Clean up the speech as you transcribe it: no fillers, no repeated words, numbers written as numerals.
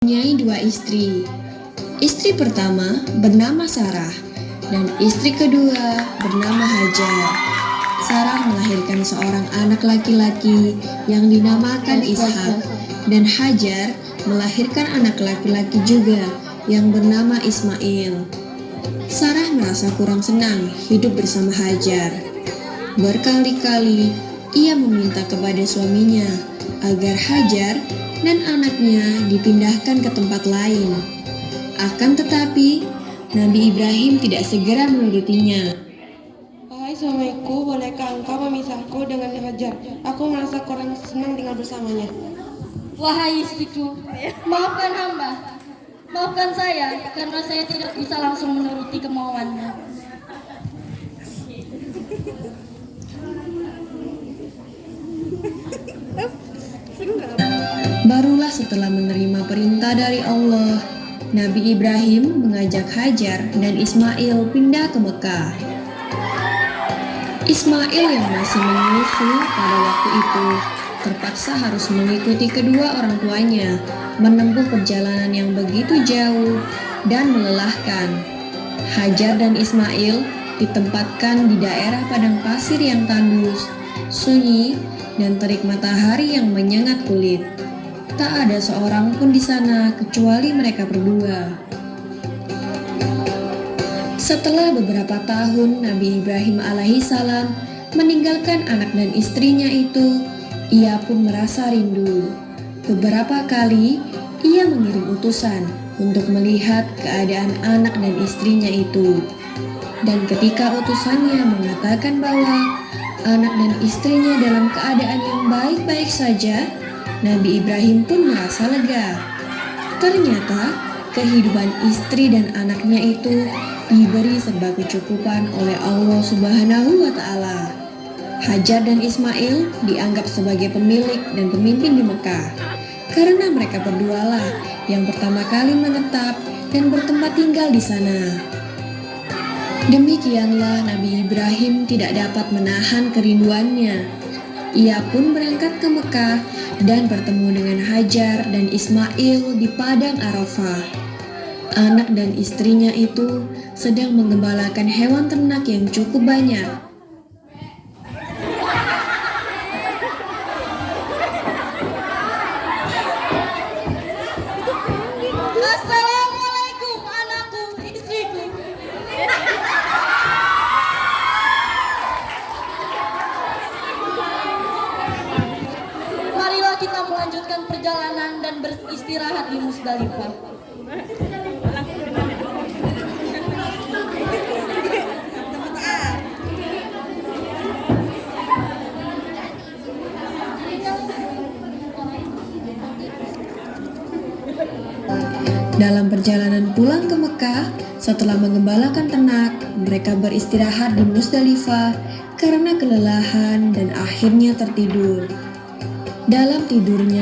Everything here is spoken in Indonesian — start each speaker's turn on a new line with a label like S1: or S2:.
S1: Mempunyai dua istri. Istri pertama bernama Sarah dan istri kedua bernama Hajar. Sarah melahirkan seorang anak laki-laki yang dinamakan Ishak, dan Hajar melahirkan anak laki-laki juga yang bernama Ismail. Sarah merasa kurang senang hidup bersama Hajar. Berkali-kali ia meminta kepada suaminya agar Hajar dan anaknya dipindahkan ke tempat lain. Akan tetapi, Nabi Ibrahim tidak segera menurutinya.
S2: Wahai suamiku, bolehkah engkau memisahku dengan Hajar? Aku merasa kurang senang tinggal bersamanya.
S3: Wahai istriku, maafkan hamba. Maafkan saya karena saya tidak bisa langsung menuruti kemauanmu.
S1: Barulah setelah menerima perintah dari Allah, Nabi Ibrahim mengajak Hajar dan Ismail pindah ke Mekah. Ismail yang masih menyusu pada waktu itu terpaksa harus mengikuti kedua orang tuanya menempuh perjalanan yang begitu jauh dan melelahkan. Hajar dan Ismail ditempatkan di daerah padang pasir yang tandus, sunyi, dan terik matahari yang menyengat kulit. Tak ada seorang pun di sana kecuali mereka berdua. Setelah beberapa tahun Nabi Ibrahim alaihissalam meninggalkan anak dan istrinya itu, ia pun merasa rindu. Beberapa kali ia mengirim utusan untuk melihat keadaan anak dan istrinya itu. Dan ketika utusannya mengatakan bahwa anak dan istrinya dalam keadaan yang baik-baik saja, Nabi Ibrahim pun merasa lega. Ternyata kehidupan istri dan anaknya itu diberi serba kecukupan oleh Allah Subhanahu wa Ta'ala. Hajar dan Ismail dianggap sebagai pemilik dan pemimpin di Mekah karena mereka berdualah yang pertama kali menetap dan bertempat tinggal di sana. Demikianlah Nabi Ibrahim tidak dapat menahan kerinduannya. Ia pun berangkat ke Mekah dan bertemu dengan Hajar dan Ismail di padang Arafah. Anak dan istrinya itu sedang menggembalakan hewan ternak yang cukup banyak.
S3: Assalamualaikum anakku, istriku. Marilah kita melanjutkan perjalanan dan beristirahat di Musdalifah.
S1: Dalam perjalanan pulang ke Mekah, setelah menggembalakan ternak, mereka beristirahat di Musdalifah karena kelelahan dan akhirnya tertidur. Dalam tidurnya,